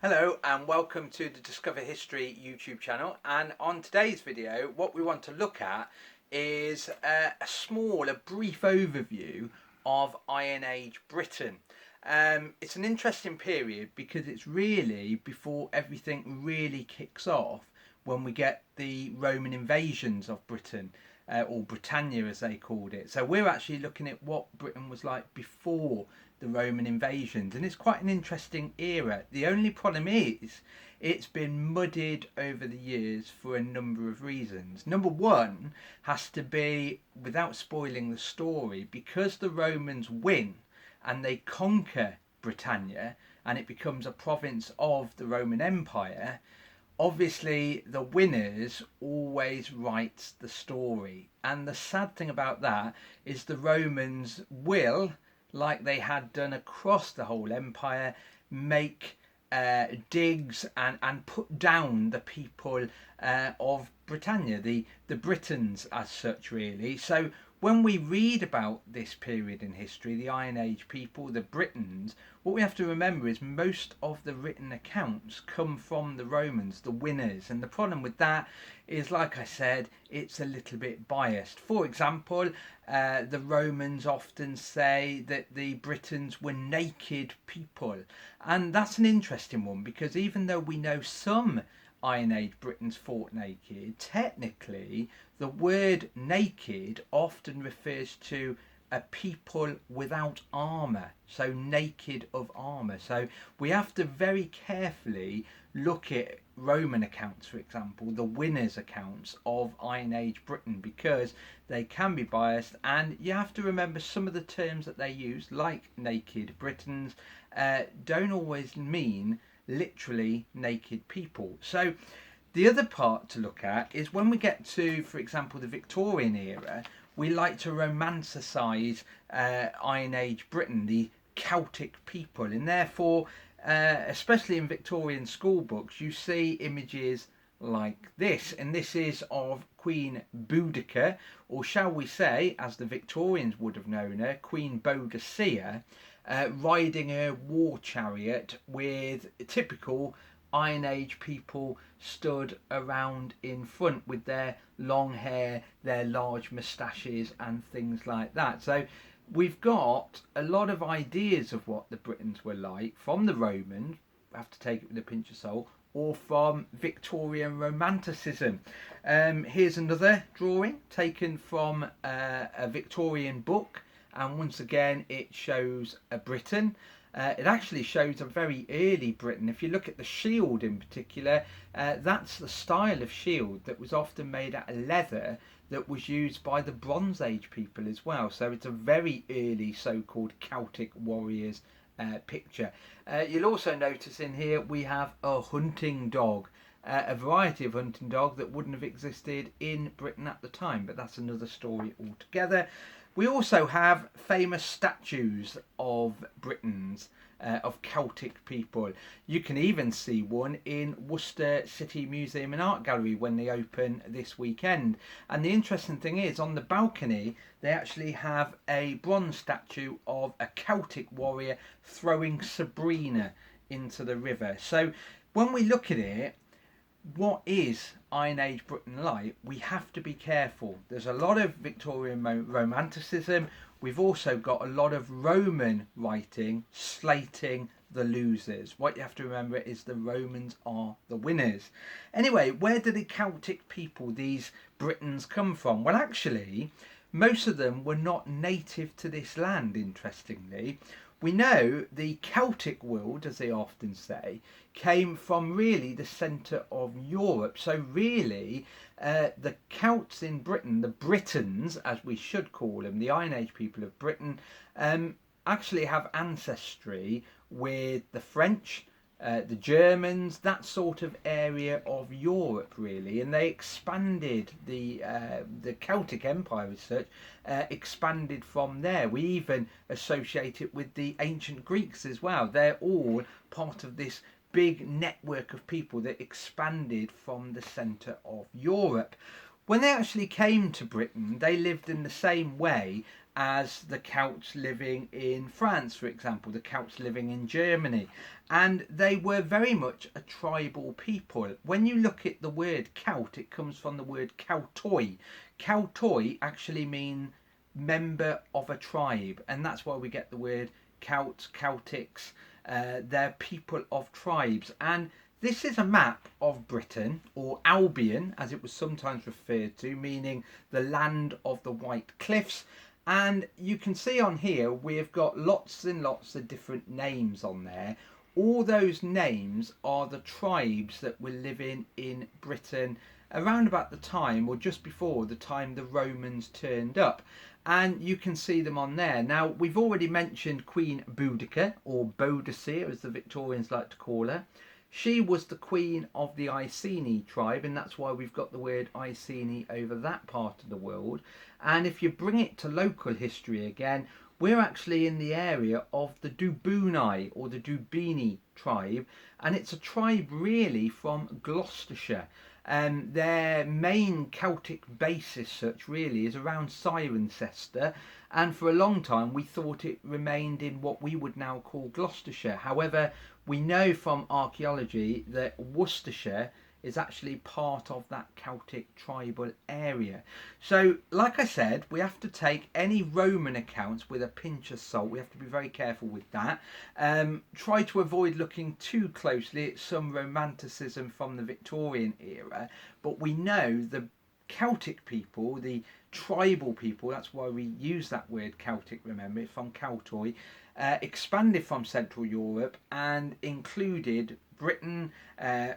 Hello and welcome to the Discover History YouTube channel, and on today's video what we want to look at is a brief overview of Iron Age Britain. It's an interesting period because it's really before everything really kicks off when we get the Roman invasions of Britain, or Britannia as they called it. So we're actually looking at what Britain was like before the Roman invasions, and it's quite an interesting era. The only problem is it's been muddied over the years for a number of reasons. Number one has to be, without spoiling the story, because the Romans win and they conquer Britannia and it becomes a province of the Roman Empire. Obviously the winners always write the story, and the sad thing about that is the Romans will, like they had done across the whole empire, make digs and put down the people of Britannia, the Britons as such, really. So when we read about this period in history, the Iron Age people, the Britons, what we have to remember is most of the written accounts come from the Romans, the winners. And the problem with that is, like I said, it's a little bit biased. For example, the Romans often say that the Britons were naked people. And that's an interesting one, because even though we know some Iron Age Britons fought naked, technically the word naked often refers to a people without armour, so naked of armour. So we have to very carefully look at Roman accounts, for example, the winners' accounts of Iron Age Britain, because they can be biased, and you have to remember some of the terms that they use, like naked Britons, don't always mean literally naked people. So the other part to look at is when we get to, for example, the Victorian era, we like to romanticise Iron Age Britain, the Celtic people, and therefore, especially in Victorian school books, you see images like this, and this is of Queen Boudicca, or shall we say, as the Victorians would have known her, Queen Boadicea, riding a war chariot with typical Iron Age people stood around in front with their long hair, their large moustaches and things like that. So we've got a lot of ideas of what the Britons were like from the Romans, have to take it with a pinch of salt, or from Victorian Romanticism. Here's another drawing taken from a Victorian book, and once again it shows a Britain. It actually shows a very early Britain. If you look at the shield in particular, that's the style of shield that was often made out of leather that was used by the Bronze Age people as well. So it's a very early so-called Celtic warriors picture. You'll also notice in here we have a hunting dog, a variety of hunting dog that wouldn't have existed in Britain at the time, but that's another story altogether. We also have famous statues of Britons, of Celtic people. You can even see one in Worcester City Museum and Art Gallery when they open this weekend. And the interesting thing is, on the balcony they actually have a bronze statue of a Celtic warrior throwing Sabrina into the river. So when we look at it, what is Iron Age Britain like? We have to be careful. There's a lot of Victorian romanticism. We've also got a lot of Roman writing slating the losers. What you have to remember is the Romans are the winners. Anyway, where did the Celtic people, these Britons, come from? Well, actually, most of them were not native to this land, interestingly. We know the Celtic world, as they often say, came from really the centre of Europe. So really, the Celts in Britain, the Britons, as we should call them, the Iron Age people of Britain, actually have ancestry with the French, the Germans, that sort of area of Europe, really, and they expanded the Celtic Empire as such, expanded from there. We even associate it with the ancient Greeks as well. They're all part of this big network of people that expanded from the centre of Europe. When they actually came to Britain, they lived in the same way as the Celts living in France, for example, the Celts living in Germany. And they were very much a tribal people. When you look at the word Celt, it comes from the word Celtoi. Celtoi actually means member of a tribe, and that's why we get the word Celts, Celtics. They're people of tribes. And this is a map of Britain, or Albion as it was sometimes referred to, meaning the land of the White Cliffs. And you can see on here we've got lots and lots of different names on there. All those names are the tribes that were living in Britain around about the time, or just before the time, the Romans turned up. And you can see them on there. Now, we've already mentioned Queen Boudica, or Boadicea as the Victorians like to call her. She was the queen of the Iceni tribe, and that's why we've got the word Iceni over that part of the world. And if you bring it to local history again, we're actually in the area of the Dubuni, or the Dubini tribe, and it's a tribe really from Gloucestershire. Their main Celtic basis, such really, is around Cirencester, and for a long time we thought it remained in what we would now call Gloucestershire. However, we know from archaeology that Worcestershire is actually part of that Celtic tribal area. So, like I said, we have to take any Roman accounts with a pinch of salt. We have to be very careful with that. Try to avoid looking too closely at some romanticism from the Victorian era, but we know the Celtic people, the tribal people, that's why we use that word Celtic, remember, it's from Celtoi, expanded from Central Europe and included Britain,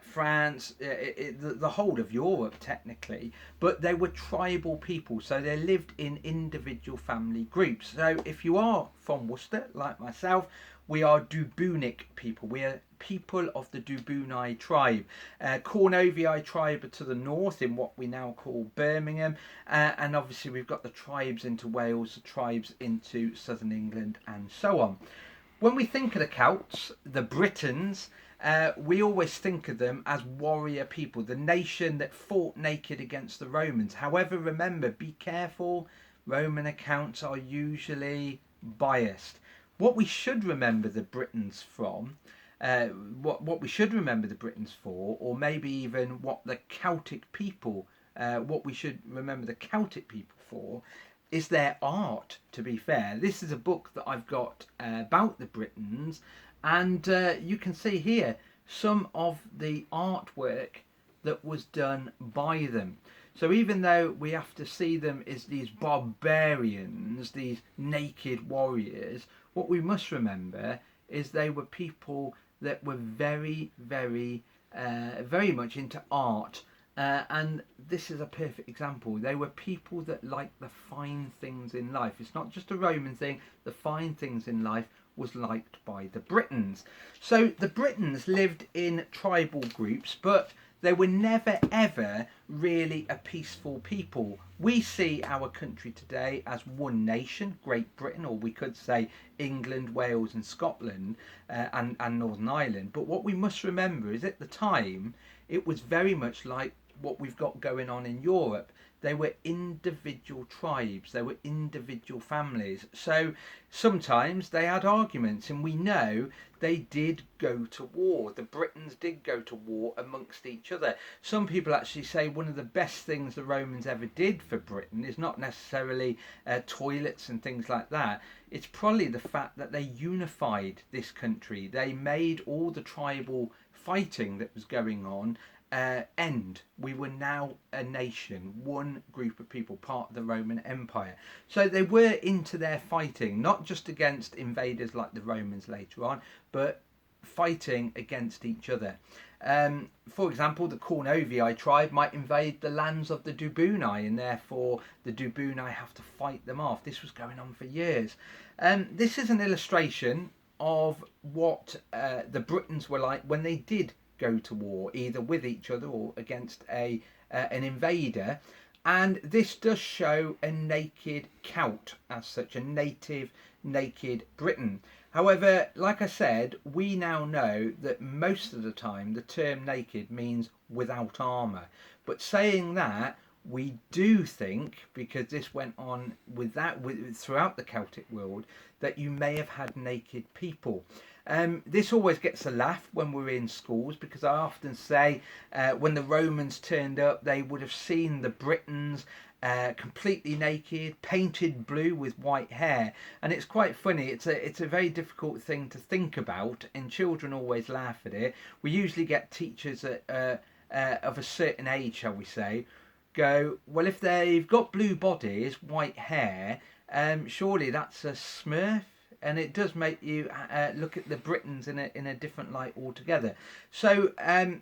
France, the whole of Europe technically, but they were tribal people, so they lived in individual family groups. So if you are from Worcester, like myself, we are Dubunic people. We are people of the Dubuni tribe. Cornovii tribe are to the north in what we now call Birmingham, and obviously we've got the tribes into Wales, the tribes into southern England, and so on. When we think of the Celts, the Britons, we always think of them as warrior people, the nation that fought naked against the Romans. However, remember, be careful, Roman accounts are usually biased. What we should remember the Britons from, what we should remember the Britons for, or maybe even what the Celtic people, what we should remember the Celtic people for, is their art, to be fair. This is a book that I've got about the Britons, and you can see here some of the artwork that was done by them. So even though we have to see them as these barbarians, these naked warriors, what we must remember is they were people that were very, very, very much into art. And this is a perfect example. They were people that liked the fine things in life. It's not just a Roman thing. The fine things in life was liked by the Britons. So the Britons lived in tribal groups, but they were never ever really a peaceful people. We see our country today as one nation, Great Britain, or we could say England, Wales and Scotland, and Northern Ireland. But what we must remember is at the time it was very much like what we've got going on in Europe. They were individual tribes, they were individual families. So sometimes they had arguments, and we know they did go to war. The Britons did go to war amongst each other. Some people actually say one of the best things the Romans ever did for Britain is not necessarily toilets and things like that. It's probably the fact that they unified this country. They made all the tribal fighting that was going on end. We were now a nation, one group of people, part of the Roman Empire. So they were into their fighting, not just against invaders like the Romans later on, but fighting against each other. For example, the Cornovii tribe might invade the lands of the Dubuni, and therefore the Dubuni have to fight them off. This was going on for years. This is an illustration of what the Britons were like when they did go to war, either with each other or against an invader. And this does show a naked Celt, as such, a native naked Briton. However, like I said, we now know that most of the time the term naked means without armour. But saying that, we do think, because this went on throughout the Celtic world, that you may have had naked people. This always gets a laugh when we're in schools, because I often say when the Romans turned up, they would have seen the Britons completely naked, painted blue with white hair, and it's quite funny. It's a very difficult thing to think about, and children always laugh at it. We usually get teachers of a certain age, shall we say, go, well, if they've got blue bodies, white hair, surely that's a Smurf. And it does make you look at the Britons in a different light altogether. So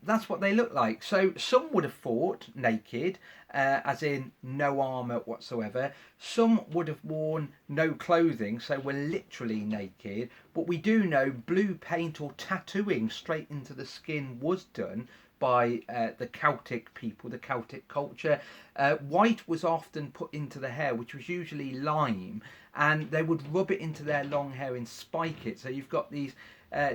that's what they look like. So some would have fought naked, as in no armour whatsoever. Some would have worn no clothing, so were literally naked. But we do know blue paint or tattooing straight into the skin was done by the Celtic people, the Celtic culture. White was often put into the hair, which was usually lime, and they would rub it into their long hair and spike it. So you've got these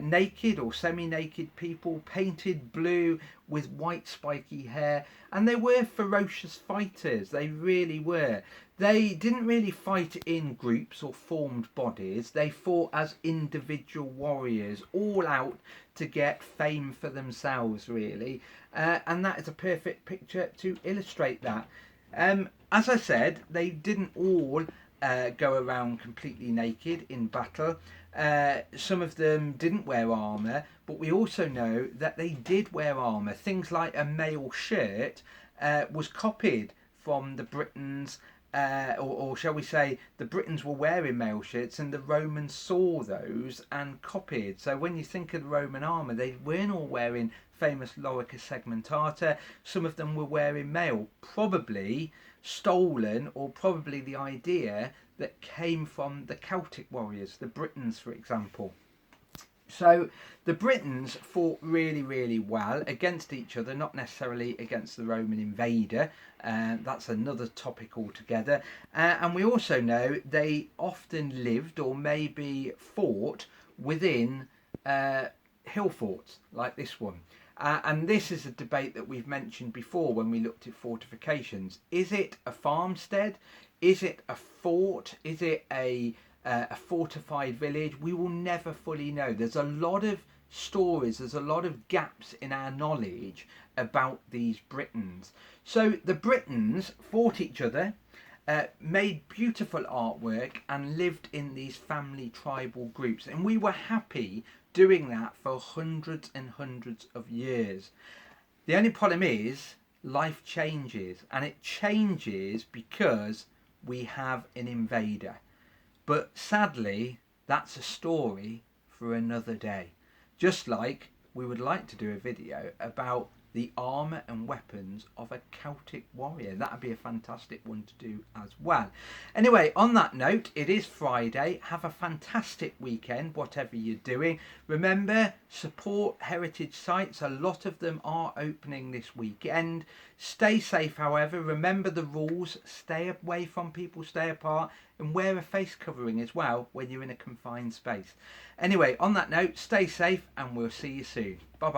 naked or semi-naked people painted blue with white spiky hair, and they were ferocious fighters. They really were. They didn't really fight in groups or formed bodies. They fought as individual warriors, all out to get fame for themselves, really. And that is a perfect picture to illustrate that. As I said, they didn't all go around completely naked in battle. Some of them didn't wear armour, but we also know that they did wear armour. Things like a mail shirt was copied from the Britons, or shall we say, the Britons were wearing mail shirts and the Romans saw those and copied. So when you think of the Roman armour, they weren't all wearing famous lorica segmentata. Some of them were wearing mail, probably stolen, or probably the idea that came from the Celtic warriors, the Britons, for example. So the Britons fought really, really well against each other, not necessarily against the Roman invader. That's another topic altogether. And we also know they often lived or maybe fought within hill forts like this one. And this is a debate that we've mentioned before when we looked at fortifications. Is it a farmstead? Is it a fort? Is it a fortified village? We will never fully know. There's a lot of stories, there's a lot of gaps in our knowledge about these Britons. So the Britons fought each other, made beautiful artwork, and lived in these family tribal groups. And we were happy doing that for hundreds and hundreds of years. The only problem is life changes, and it changes because we have an invader. But sadly, that's a story for another day. Just like we would like to do a video about the armour and weapons of a Celtic warrior. That would be a fantastic one to do as well. Anyway, on that note, it is Friday. Have a fantastic weekend, whatever you're doing. Remember, support heritage sites. A lot of them are opening this weekend. Stay safe, however. Remember the rules. Stay away from people, stay apart, and wear a face covering as well when you're in a confined space. Anyway, on that note, stay safe, and we'll see you soon. Bye-bye.